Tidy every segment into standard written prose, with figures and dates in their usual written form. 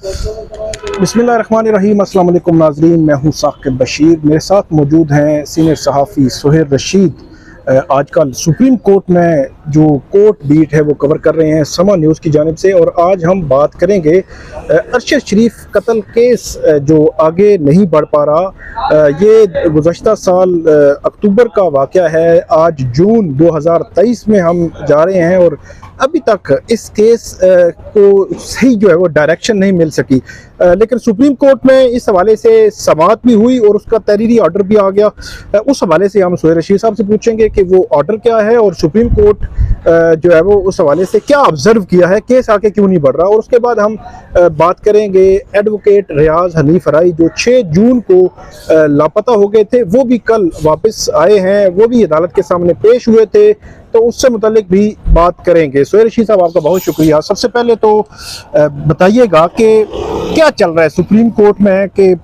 बिस्मिल्लाहिर्रहमानिर्रहीम। अस्सलाम वालेकुम नाज़रीन, मैं हूं साकिब बशीर। मेरे साथ मौजूद हैं सीनियर सहाफ़ी सुहेल रशीद। आजकल सुप्रीम कोर्ट में जो कोर्ट बीट है वो कवर कर रहे हैं समा न्यूज़ की जानिब से, और आज हम बात करेंगे अरशद शरीफ कत्ल केस जो आगे नहीं बढ़ पा रहा। ये गुज़श्ता साल अक्टूबर का वाक़या है। आज जून 2023 में हम जा रहे हैं और अभी तक इस केस को सही जो है वो डायरेक्शन नहीं मिल सकी। लेकिन सुप्रीम कोर्ट में इस हवाले से समाअत भी हुई और उसका तहरीरी ऑर्डर भी आ गया। उस हवाले से हम सुहेल रशीद साहब से पूछेंगे कि वो ऑर्डर क्या है और सुप्रीम कोर्ट जो है वो उस हवाले से क्या ऑब्जर्व किया है, केस आके क्यों नहीं बढ़ रहा। और उसके बाद हम बात करेंगे एडवोकेट रियाज हनीफ राई जो 6 जून को लापता हो गए थे, वो भी कल वापस आए हैं, वो भी अदालत के सामने पेश हुए थे, तो उससे मुतालिक भी बात करेंगे। सुहेल रशीद साहब आपका बहुत शुक्रिया। सबसे पहले तो बताइएगा कि क्या चल रहा है सुप्रीम कोर्ट में, कि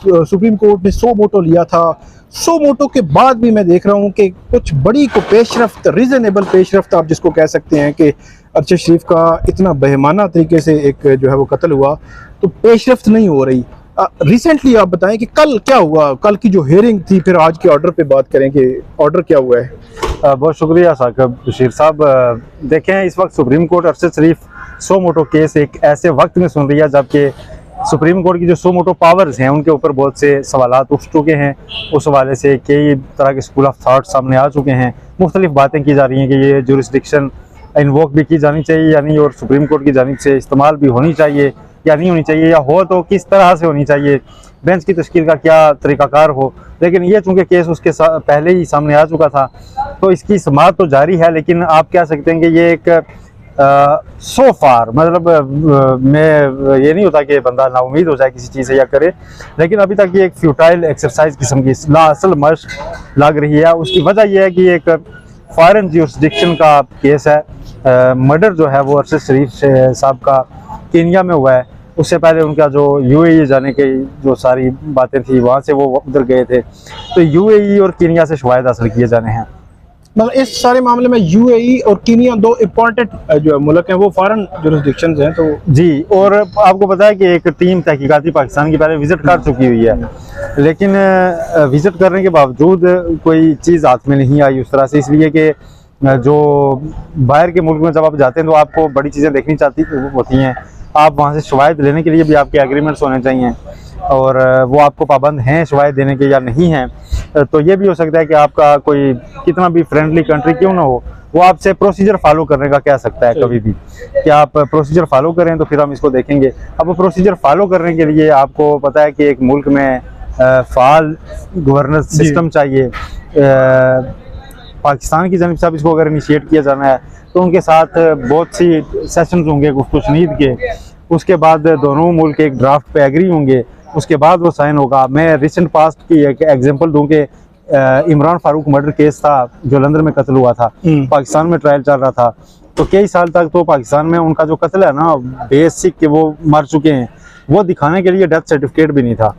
सुप्रीम कोर्ट ने 100 मोटो लिया था। 100 मोटो के बाद भी मैं देख रहा हूँ कि कुछ बड़ी को पेशरफ्त, रीजनेबल पेशरफ्त आप जिसको कह सकते हैं, कि अरशद शरीफ का इतना बेहमाना तरीके से एक जो है वो कत्ल हुआ, तो पेशरफ्त नहीं हो रही। रिसेंटली आप बताएं कि कल क्या हुआ, कल की जो हेयरिंग थी, फिर आज के ऑर्डर पे बात करेंगे, ऑर्डर क्या हुआ है। बहुत शुक्रिया साकिब बशीर साहब। देखें, इस वक्त सुप्रीम कोर्ट अरशद शरीफ 100 मोटो केस एक ऐसे वक्त में सुन रही है जबकि सुप्रीम कोर्ट की जो 100 मोटो पावर्स हैं उनके ऊपर बहुत से सवालात उठ चुके हैं। उस हवाले से कई तरह के स्कूल ऑफ थाट सामने आ चुके हैं। मुख्तलिफ बातें की जा रही हैं कि ये जुरिस्डिक्शन इन्वोक भी की जानी चाहिए या नहीं, और सुप्रीम कोर्ट की जानिब से इस्तेमाल भी होनी चाहिए या नहीं होनी चाहिए, या हो तो किस तरह से होनी चाहिए, बेंच की तश्कील का क्या तरीकाकार हो। लेकिन ये चूँकि केस उसके पहले ही सामने आ चुका था तो इसकी समाअत तो जारी है। लेकिन आप कह सकते हैं कि ये एक सो फार, मतलब मैं ये नहीं होता कि बंदा नाउमीद हो जाए किसी चीज़ से या करे, लेकिन अभी तक ये एक फ्यूटाइल एक्सरसाइज किस्म की असल मशक लग रही है। उसकी वजह यह है कि एक फॉरेन ज्यूरिसडिक्शन का केस है। मर्डर जो है वो अरशद शरीफ साहब का केनिया में हुआ है। उससे पहले उनका जो यूएई जाने की जो सारी बातें थी, वहाँ से वो उधर गए थे, तो यूएई और केनिया से शवाहिद हासिल किए जाने हैं। मतलब इस सारे मामले में यूएई और कीनिया दो इम्पोर्टेंट जो मुल्क हैं, वो फॉरेन जुरिस्डिक्शंस हैं। तो जी, और आपको पता है कि एक टीम तहकीकाती पाकिस्तान की पहले विजिट कर चुकी हुई है, लेकिन विजिट करने के बावजूद कोई चीज़ हाथ में नहीं आई उस तरह से, इसलिए कि जो बाहर के मुल्क में जब आप जाते हैं तो आपको बड़ी चीज़ें देखनी चाहती होती हैं। आप वहाँ से शवाहिद लेने के लिए भी आपके एग्रीमेंट्स होने चाहिए, और वो आपको पाबंद हैं शवाहिद देने के या नहीं हैं। तो ये भी हो सकता है कि आपका कोई कितना भी फ्रेंडली कंट्री क्यों ना हो, वो आपसे प्रोसीजर फॉलो करने का कह सकता है कभी भी कि आप प्रोसीजर फॉलो करें तो फिर हम इसको देखेंगे। अब प्रोसीजर फॉलो करने के लिए आपको पता है कि एक मुल्क में फ़ाल गवर्नेंस सिस्टम चाहिए। पाकिस्तान की जानिब से इसको अगर इनिशिएट किया जाना है तो उनके साथ बहुत सी सेशंस होंगे कुछ नीद के, उसके बाद दोनों मुल्क एक ड्राफ्ट पे एग्री होंगे, उसके बाद वो साइन होगा। मैं रिसेंट पास्ट की एक एग्जांपल दूं कि इमरान फारूक मर्डर केस था जो लंदन में कत्ल हुआ था, पाकिस्तान में ट्रायल चल रहा था, तो कई साल तक तो पाकिस्तान में उनका जो कत्ल है ना, बेसिक कि वो मर चुके हैं, वो दिखाने के लिए डेथ सर्टिफिकेट भी नहीं था,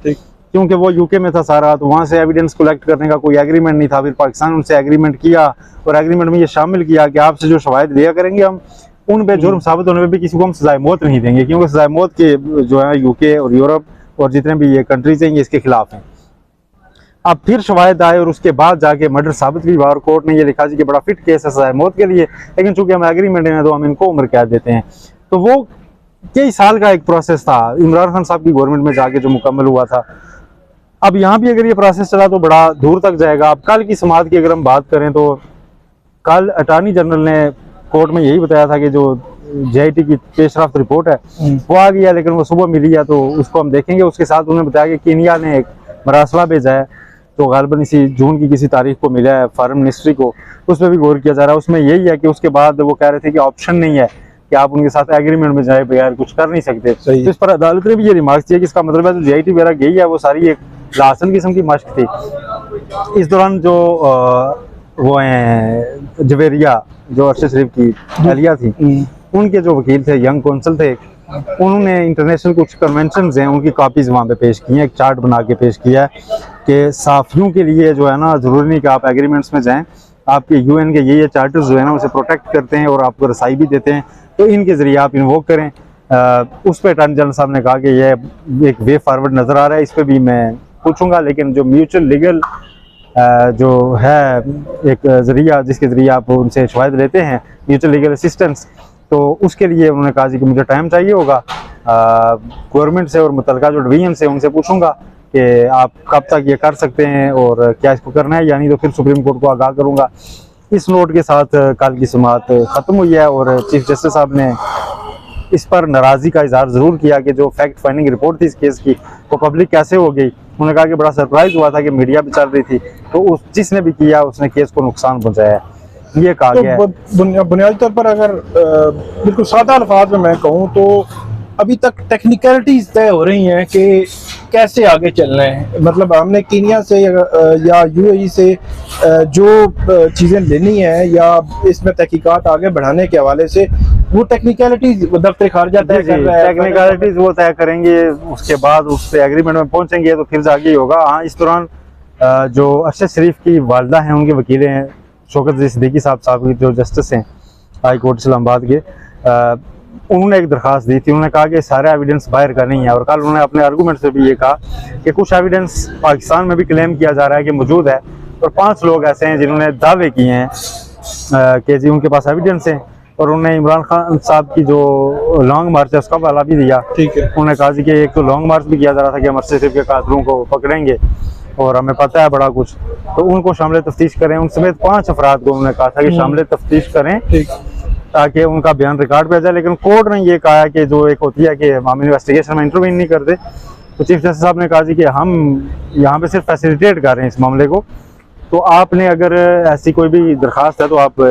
क्योंकि वो यूके में था सारा, तो वहाँ से एविडेंस कलेक्ट करने का कोई एग्रीमेंट नहीं था। फिर पाकिस्तान उनसे एग्रीमेंट किया और एग्रीमेंट में ये शामिल किया कि आपसे जो शवाहिद लिया करेंगे हम उन पे जुर्म साबित होने पे भी किसी को हम सजाए मौत नहीं देंगे, क्योंकि सजाए मौत के जो है यूके और यूरोप और जितने भी ये कंट्रीज हैं ये इसके खिलाफ हैं। अब फिर शवाहिद आए और उसके बाद जाके मर्डर साबित भी हुआ और कोर्ट ने ये लिखा जी कि बड़ा फिट केस है सजाए मौत के लिए, लेकिन चूंकि हम एग्रीमेंट हैं तो हम इनको उम्र कैद देते हैं। तो वो कई साल का एक प्रोसेस था इमरान खान साहब की गवर्नमेंट में जाके जो मुकम्मल हुआ था। अब यहाँ भी अगर ये प्रोसेस चला तो बड़ा दूर तक जाएगा। अब कल की समाअत की अगर हम बात करें तो कल अटॉर्नी जनरल ने कोर्ट में यही बताया था कि जो JIT की पेशरफ्त रिपोर्ट है वो आ गई है, लेकिन वो सुबह मिली है तो उसको हम देखेंगे। उसके साथ उन्होंने बताया कि केनिया ने एक मरासला भेजा है तो गालिबन इसी जून की किसी तारीख को मिला है फॉरेन मिनिस्ट्री को, उस पर भी गौर किया जा रहा है। उसमें यही है कि उसके बाद वो कह रहे थे कि ऑप्शन नहीं है कि आप उनके साथ एग्रीमेंट में जाए, बगैर कुछ कर नहीं सकते। तो इस पर अदालत ने भी ये रिमार्क किया कि इसका मतलब है जो JIT वगैरह गई है वो सारी एक लासन किस्म की मशक थी। इस दौरान जो वो हैं जवेरिया जो अरशद शरीफ की अहलिया थी, उनके जो वकील थे, यंग कौंसल थे, उन्होंने इंटरनेशनल कुछ कन्वेंशंस हैं उनकी कापीज़ वहाँ पे पेश की हैं। एक चार्ट बना के पेश किया है कि सहाफ़ियों के लिए जो है ना ज़रूरी नहीं कि आप एग्रीमेंट्स में जाएं, आपके UN के ये चार्टर्स जो है ना उसे प्रोटेक्ट करते हैं और आपको रसाई भी देते हैं, तो इनके ज़रिए आप इन्वोक करें। उस पर अटॉर्नी जनरल साहब ने कहा कि ये एक वे फॉरवर्ड नज़र आ रहा है, इस पर भी मैं पूछूंगा। लेकिन जो म्यूचुअल लीगल जो है एक ज़रिया जिसके ज़रिए आप उनसे शवाहिद लेते हैं, म्यूचुअल लीगल असिस्टेंस, तो उसके लिए उन्होंने कहा जी कि मुझे टाइम चाहिए होगा। गवर्नमेंट से और मुतलका जो डिवीजन से उनसे पूछूंगा कि आप कब तक ये कर सकते हैं और क्या इसको करना है, यानी तो फिर सुप्रीम कोर्ट को आगाह करूंगा। इस नोट के साथ कल की समाअत ख़त्म हुई है और चीफ जस्टिस साहब ने इस पर नाराज़गी का इजहार ज़रूर किया कि जो फैक्ट फाइंडिंग रिपोर्ट थी इस केस की वो पब्लिक कैसे हो गई। उन्होंने कहा कि बड़ा सरप्राइज हुआ था कि मीडिया भी चल रही थी, तो उस जिसने भी किया उसने केस को नुकसान पहुंचाया है, ये कहा गया है। तो बुनियादी तौर पर अगर बिल्कुल सादा अल्फाज में मैं कहूँ तो अभी तक टेक्निकलिटीज तय हो रही हैं कि कैसे आगे चलना है। मतलब हमने कीनिया से या यूएई से जो चीज़ें लेनी है या इसमें तहकीकात आगे बढ़ाने के हवाले से वो टेक्निकलिटीज दफ्तर खारजा तय कर रहा है। टेक्निकलिटीज वो तय करेंगे, उसके बाद उस पर एग्रीमेंट में पहुंचेंगे तो फिर आगे ही होगा। हाँ, इस दौरान जो अरशद शरीफ की वालदा हैं, उनके वकीलें हैं शौकत सिद्दीकी साहब जो जस्टिस हैं हाई कोर्ट इस्लामाबाद के, उन्होंने एक दरख्वास्त दी थी। उन्होंने कहा कि सारा एविडेंस बाहर का नहीं है, और कल उन्होंने अपने आर्गूमेंट से भी ये कहा कि कुछ एविडेंस पाकिस्तान में भी क्लेम किया जा रहा है कि मौजूद है, और 5 लोग ऐसे हैं जिन्होंने दावे किए हैं कि जी उनके पास एविडेंस है। और उन्होंने इमरान खान साहब की जो लॉन्ग मार्च है उसका हवाला भी दिया। ठीक है, उन्होंने कहा जी कि एक तो लॉन्ग मार्च भी किया जा रहा था कि हम अरशद शरीफ के कातिलों को पकड़ेंगे और हमें पता है बड़ा कुछ, तो उनको शामिल तफ्तीश करें। उन समेत 5 अफराद को उन्होंने कहा था कि शामिल तफ्तीश करें ताकि उनका बयान रिकॉर्ड पे आ जाए। लेकिन कोर्ट ने ये कहा कि जो एक होती है कि हम इन्वेस्टिगेशन में इंटरवीन नहीं करते, तो चीफ जस्टिस साहब ने कहा जी कि हम यहाँ पे सिर्फ फैसिलिटेट कर रहे हैं इस मामले को, तो आपने अगर ऐसी कोई भी दरखास्त है तो आप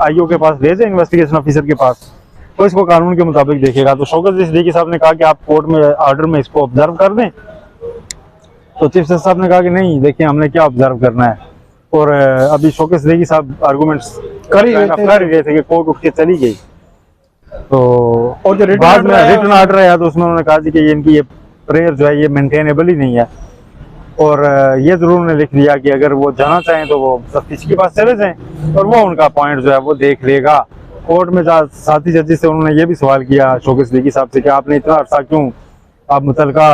आईओ के पास ले जाए, इन्वेस्टिगेशन ऑफिसर के पास, तो इसको कानून के मुताबिक देखेगा। तो शौकत सिद्दीकी साहब ने कहा कि आप कोर्ट में ऑर्डर में इसको ऑब्जर्व कर दें, तो चीफ जस्टिस साहब ने कहा कि नहीं, देखिए हमने क्या ऑब्जर्व करना है। और अभी शौकत सिद्दीकी साहब आर्गूमेंट्स कर ही रहे थे कि कोर्ट उठ के चली गई, तो और जो बाद में रिटन ऑर्डर आया तो उसमें उन्होंने कहा कि ये इनकी ये प्रेयर जो है ये मेंटेनेबल ही नहीं है। और ये जरूर उन्होंने लिख दिया कि अगर वो जाना चाहें तो वो तफ्तीश के पास चले जाएं और वो उनका पॉइंट जो है वो देख लेगा। कोर्ट में साथ ही जज से उन्होंने ये भी सवाल किया शौकत सिद्दीकी साहब से कि आपने इतना अर्सा क्यों आप मुतलका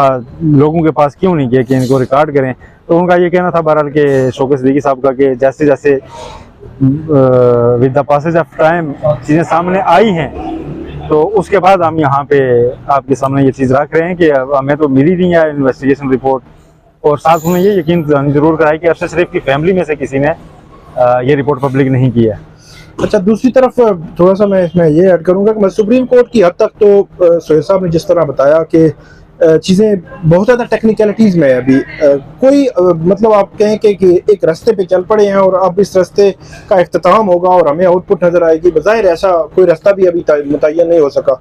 लोगों के पास क्यों नहीं किए कि इनको रिकॉर्ड करें। तो उनका ये कहना था बहरहाल के शौकत सिद्दीकी साहब का कि जैसे जैसे with the passage of time चीज़ें सामने आई हैं, तो उसके बाद हम यहाँ पे आपके सामने ये चीज़ रख रहे हैं कि हमें तो मिली नहीं है इन्वेस्टिगेशन रिपोर्ट। और साथ उन्हें ये यकीन जरूर कराया कि अरशद शरीफ की फैमिली में से किसी ने ये रिपोर्ट पब्लिक नहीं की है। अच्छा, दूसरी तरफ थोड़ा सा मैं इसमें ये ऐड करूंगा कि मैं सुप्रीम कोर्ट की हद तक तो सोहेल साहब ने जिस तरह बताया कि चीज़ें बहुत ज़्यादा टेक्निकलिटीज़ में है अभी। कोई मतलब आप कहें कि एक रास्ते पे चल पड़े हैं और अब इस रास्ते का इख्तिताम होगा और हमें आउटपुट नज़र आएगी। बज़ाहिर ऐसा कोई रास्ता भी अभी मुतय्यन नहीं हो सका।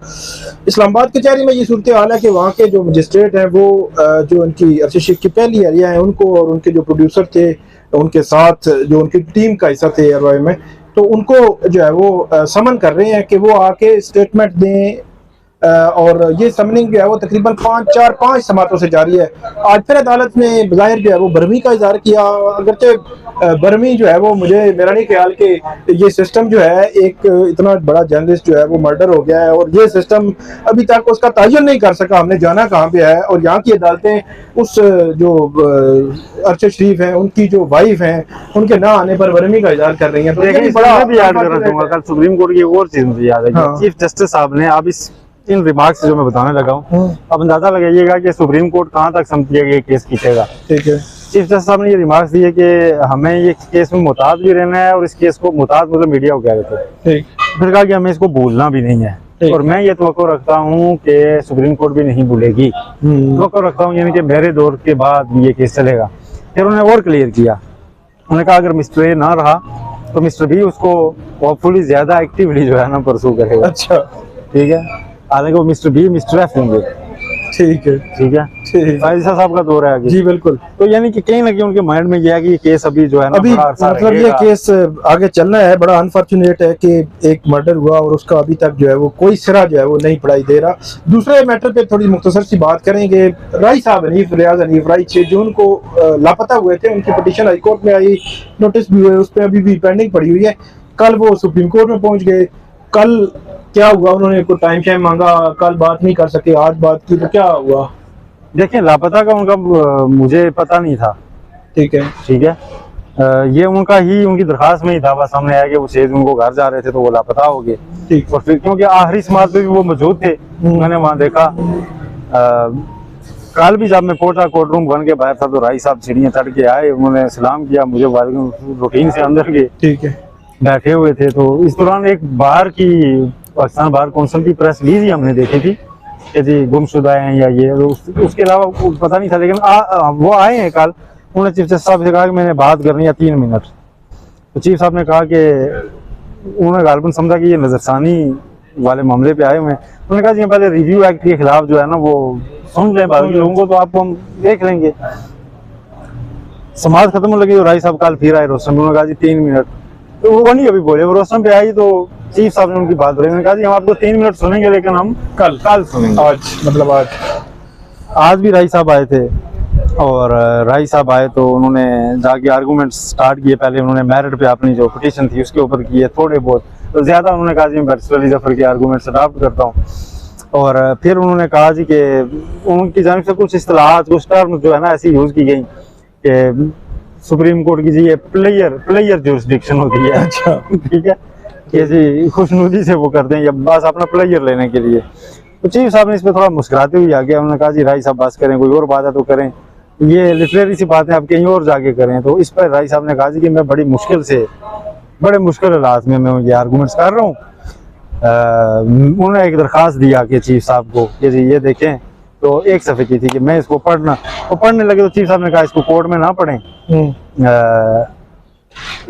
इस्लामाबाद कचहरी में ये सूरत हाल है कि वहाँ के जो मजिस्ट्रेट हैं वो जो उनकी अरशद शरीफ की पहली एरिया है उनको और उनके जो प्रोड्यूसर थे उनके साथ जो उनकी टीम का हिस्सा थे एयरवाई में, तो उनको जो है वो समन कर रहे हैं कि वो आके स्टेटमेंट दें। और ये समनिंग जो है वो तकरीबन 5 समातों से जारी है। आज फिर अदालत ने बज़ाहिर जो है वो बरहमी का इज़हार किया, अगरचे बरहमी जो है वो मेरा नहीं ख्याल कि ये सिस्टम जो है एक इतना बड़ा जर्नलिस्ट जो है वो मर्डर हो गया है और ये सिस्टम अभी तक उसका तयन नहीं कर सका हमने जाना कहाँ पे है। और यहाँ की अदालतें उस जो अरशद शरीफ हैं उनकी जो वाइफ हैं उनके ना आने पर बरहमी का इज़हार कर रही हैं। तो ये बड़ा भी याद करना चाहूँगा, कल सुप्रीम कोर्ट की एक और चीज़ मुझे याद है, चीफ जस्टिस साहब ने अब इन रिमार्क्स से जो मैं बताने लगा हूँ अब अंदाजा लगाइएगा कि सुप्रीम कोर्ट कहाँ तक समझिए ये केस खींचेगा। ठीक है, चीफ जस्टिस साहब ने ये रिमार्क्स दिए कि हमें ये केस में मुताद भी रहना है और इस केस को मुताद मतलब मीडिया को कह रहे थे, फिर कहा कि हमें इसको भूलना भी नहीं है। और मैं ये तवक्को रखता हूँ कि सुप्रीम कोर्ट भी नहीं भूलेगी, तवक्को रखता हूँ, यानी कि मेरे दौर के बाद ये केस चलेगा। फिर उन्होंने और क्लियर किया, उन्होंने कहा अगर मिस्टर ए ना रहा तो मिस्टर बी उसको होपफुली ज्यादा एक्टिवली जो है ना परसू करेगा। अच्छा, ठीक है, हालांकि वो मिस्टर बी मिस्टर एफ होंगे। ठीक है, ठीक है, फायजा साहब का दौर है आगे। जी बिल्कुल। तो यानी कि कहीं ना कहीं उनके माइंड में यह है कि ये केस अभी जो है ना अभी मतलब ये केस आगे चलना है। बड़ा अनफॉर्चुनेट है कि एक मर्डर हुआ और उसका अभी तक जो है वो कोई सिरा जो है वो नहीं पढ़ाई दे रहा। दूसरे मैटर पे थोड़ी मुख्तसर सी बात करेंगे। राई साहब रियाज हनीफ राई 6 जून को लापता हुए थे, उनकी पिटीशन हाई कोर्ट में आई, नोटिस भी हुए, उस पर अभी भी पेंडिंग पड़ी हुई है। कल वो सुप्रीम कोर्ट में पहुंच गए, कल क्या हुआ, उन्होंने कोई टाइम मांगा, कल बात नहीं कर सके, आज बात की, तो क्या हुआ? देखिए लापता का उनका मुझे पता नहीं था। ठीक है। ठीक है, ये उनका ही उनकी दरखास्त में ही था, बस सामने आया कि वो सेज उनको घर जा रहे थे तो वो लापता हो गए। ठीक। और फिर क्योंकि आखिरी समाज पे भी वो मौजूद थे, मैंने वहाँ देखा। कल भी जब मैं पहुंचा कोर्ट रूम बन के बाहर था तो राई साहब सीढ़ियाँ चढ़ के आए, उन्होंने सलाम किया मुझे, रूटीन से अंदर गए, ठीक है। बैठे हुए थे। तो इस दौरान एक बाहर की पाकिस्तान बार कौंसिल की प्रेस रिलीज ही हमने देखी थी कि जी गुमशुदा हैं या ये, तो उसके अलावा पता नहीं था। लेकिन वो आए हैं कल, उन्होंने चीफ जस्टिस साहब से कहा कि मैंने बात करनी है 3 मिनट। तो चीफ साहब ने कहा कि उन्होंने गालबन समझा कि ये नजरसानी वाले मामले पे आए हुए हैं। उन्होंने कहा जी पहले रिव्यू एक्ट के खिलाफ जो है ना वो सुन लें, बाकी लोगों को तो आपको हम देख लेंगे। समाज खत्म हो लगी, राय साहब कल फिर आए रोस्टम, उन्होंने कहा जी 3 मिनट। तो वो नहीं अभी बोले, वो रोस्टम पे आई तो चीफ साहब ने उनकी बात बोली, उन्होंने कहा जी हम आपको 3 मिनट सुनेंगे लेकिन हम कल सुनेंगे। आज मतलब आज भी राय साहब आए थे, और राय साहब आए तो उन्होंने जाके आर्गूमेंट स्टार्ट किए। पहले उन्होंने मेरिट पे अपनी जो पिटीशन थी उसके ऊपर किए थोड़े बहुत, तो ज्यादा उन्होंने कहा जी मैं बैरिस्टर अली जफर के आर्गूमेंट्स अडॉप्ट करता हूँ। और फिर उन्होंने कहा जी कि उनकी जानिब से कुछ इस्तेलाहात, कुछ टर्म जो है ना ऐसी यूज की गई कि सुप्रीम कोर्ट की जी ये प्लेयर जुरिस्डिक्शन होती है। अच्छा। ठीक है, कि जी खुशनुदी से वो करते हैं या बस अपना प्लेयर लेने के लिए। तो चीफ साहब ने इस पर थोड़ा मुस्कुराते हुए आ गया, उन्होंने कहा जी राय साहब बस करें, कोई और बात है तो करें, ये लिटरेरी सी बातें आप कहीं और जाके करें। तो इस पर राय साहब ने कहा जी कि मैं बड़े मुश्किल हालात में मैं ये आर्गूमेंट्स कर रहा हूँ। उन्होंने एक दरखास्त दिया कि चीफ साहब को कि जी ये देखें, तो 1 सफ़े की थी कि मैं इसको पढ़ने लगे तो चीफ साहब ने कहा इसको कोर्ट में ना पढ़ें,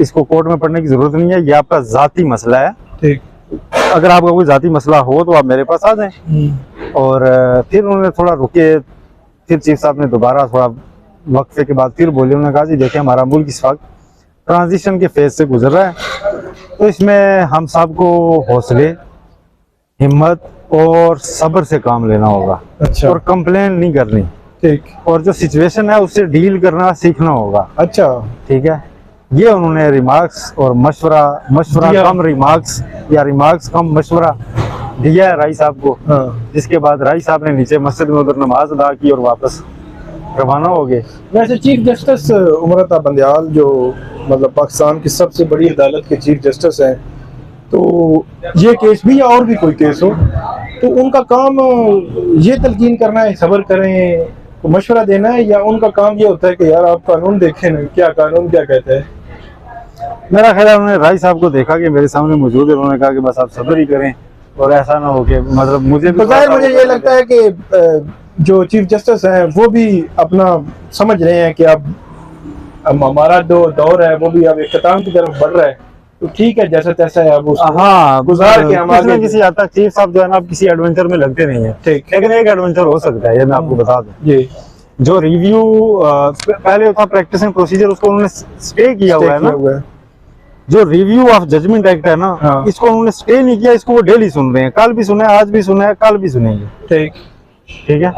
इसको कोर्ट में पढ़ने की जरूरत नहीं है, ये आपका जाती मसला है। ठीक। अगर आपका कोई जाती मसला हो तो आप मेरे पास आ जाएं। और फिर उन्होंने थोड़ा रुके, फिर चीफ साहब ने दोबारा थोड़ा वक्फे के बाद फिर बोले, उन्होंने कहा जी देखिए हमारा मुल्क इस वक्त ट्रांजिशन के फेज से गुजर रहा है, तो इसमें हम सबको हौसले, हिम्मत और सब्र से काम लेना होगा। अच्छा। और कंप्लेन नहीं करनी। ठीक। और जो सिचुएशन है उससे डील करना सीखना होगा। अच्छा। ठीक है, ये उन्होंने रिमार्क्स और मशवरा कम रिमार्क्स या रिमार्क्स कम मशवरा दिया है राय साहब को। हाँ। जिसके बाद राय साहब ने नीचे मस्जिद में उधर नमाज अदा की और वापस रवाना हो गए। वैसे चीफ जस्टिस उमरता बंदयाल जो मतलब पाकिस्तान की सबसे बड़ी अदालत के चीफ जस्टिस हैं, तो ये केस भी या और भी कोई केस हो तो उनका काम ये तलकीन करना है, सब्र करें, मशवरा देना है, या उनका काम ये होता है कि यार आप कानून देखें ना, क्या कानून क्या कहता है? मेरा ख्याल है उन्होंने राय साहब को देखा कि मेरे सामने मौजूद है, उन्होंने कहा कि बस आप सब्र ही करें और ऐसा ना हो कि मतलब मुझे ये लगता है कि जो चीफ जस्टिस हैं वो भी अपना समझ रहे हैं कि अब हमारा दौर है वो भी अब इख्तिताम की तरफ बढ़ रहा है, तो ठीक है जैसा तैसा है अब उसको गुजार के हमारे किसी हद तक चीफ साहब जो है ना अब किसी एडवेंचर में लगते नहीं है। ठीक। लेकिन एक एडवेंचर हो सकता है, ये मैं आपको बता दूं। ये जो रिव्यू पहले था प्रैक्टिसिंग प्रोसीजर, उसको उन्होंने स्टे किया हुआ है ना। जो रिव्यू ऑफ जजमेंट एक्ट है ना, हाँ। इसको उन्होंने स्टे नहीं किया, इसको वो डेली सुन रहे हैं, कल भी सुना है, आज भी सुना है, कल भी सुनेंगे। ठीक। ठीक है,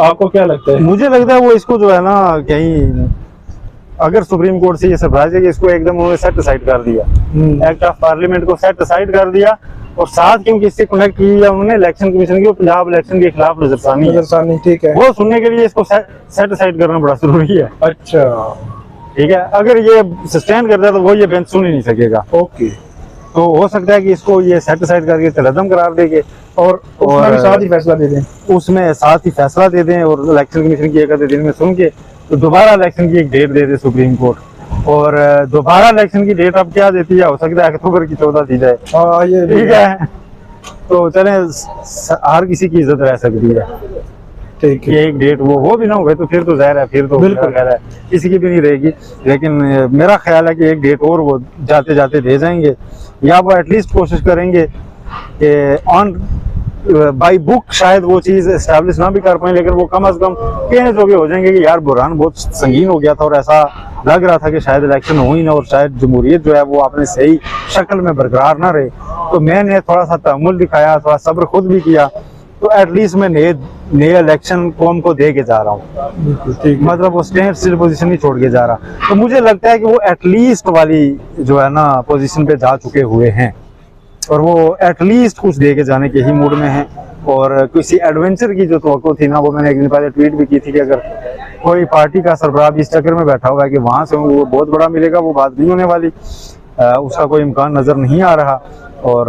आपको क्या लगता है? मुझे लगता है वो इसको जो है ना कहीं अगर सुप्रीम कोर्ट से ये सरप्राइज है कि इसको एकदम उन्होंने सेट असाइड कर दिया, एक्ट ऑफ पार्लियामेंट को सेट असाइड कर दिया, और साथ क्योंकि इससे कनेक्ट किया उन्होंने इलेक्शन कमिशन की, पंजाब इलेक्शन के खिलाफ नजरसानी, ठीक है, वो सुनने के लिए इसको सेट असाइड करना बड़ा जरूरी है। अच्छा। ठीक है, अगर ये सस्टेन करता है तो वो ये बेंच सुन ही नहीं सकेगा। ओके। तो हो सकता है कि इसको ये सेट असाइड करके तलदम करार देंगे और उसमें साथ ही फैसला दे दें, उसमें साथ ही फैसला दे दें, और इलेक्शन कमीशन की एक आधे दिन में सुन के तो दोबारा इलेक्शन की एक डेट दे दे सुप्रीम कोर्ट। और दोबारा इलेक्शन की डेट अब क्या देती है, हो सकता है अक्टूबर की 14 दी जाए। ये ठीक है, तो चले हर किसी की इज्जत रह सकती है। ठीक है, ये एक डेट वो भी ना हो गए तो फिर तो जाहिर है, फिर तो बिल्कुल है किसी की भी नहीं रहेगी। लेकिन मेरा ख्याल है कि एक डेट और वो जाते जाते दे जाएंगे, या वो एटलीस्ट कोशिश करेंगे कि ऑन बाई बुक शायद वो चीज एस्टैब्लिश ना भी कर पाए, लेकिन वो कम अज कम कहने जोगे हो जाएंगे कि यार बुरहान बहुत संगीन हो गया था और ऐसा लग रहा था कि शायद इलेक्शन हो ही ना, और शायद जमहूरियत जो है वो अपने सही शक्ल में बरकरार ना रहे। तो मैंने थोड़ा सा तहम्मुल दिखाया, थोड़ा सब्र खुद भी किया, तो एटलीस्ट मैं नए इलेक्शन कौम को दे के जा रहा हूँ, मतलब वो स्टैंड पोजीशन नहीं छोड़ के जा रहा। तो मुझे लगता है कि वो एटलीस्ट वाली जो है ना पोजीशन पे जा चुके हुए हैं। और वो एटलीस्ट कुछ दे के जाने के ही मूड में हैं। और किसी एडवेंचर की जो तवक्को थी ना, वो मैंने एक दिन पहले ट्वीट भी की थी कि अगर कोई पार्टी का सरबराह भी इस चक्कर में बैठा होगा कि वहाँ से वो बहुत बड़ा मिलेगा, वो बात नहीं होने वाली, उसका कोई इम्कान नज़र नहीं आ रहा। और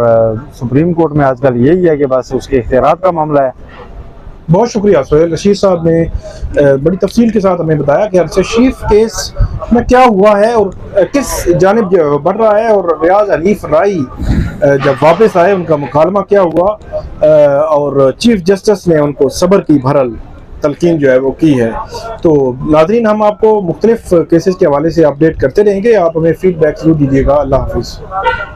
सुप्रीम कोर्ट में आजकल यही है कि बस उसके इख्तियारात का मामला है। बहुत शुक्रिया सुहेल रशीद साहब ने बड़ी तफसील के साथ हमें बताया कि अरशद शरीफ केस में क्या हुआ है और किस जानिब बढ़ रहा है, और रियाज हनीफ राई जब वापस आए उनका मुकालमा क्या हुआ, और चीफ जस्टिस ने उनको सब्र की भरल तलकीन जो है वो की है। तो नाज़रीन, हम आपको मुख्तलिफ केसेस के हवाले से अपडेट करते रहेंगे, आप हमें फीडबैक जरूर दीजिएगा। अल्लाह हाफिज़।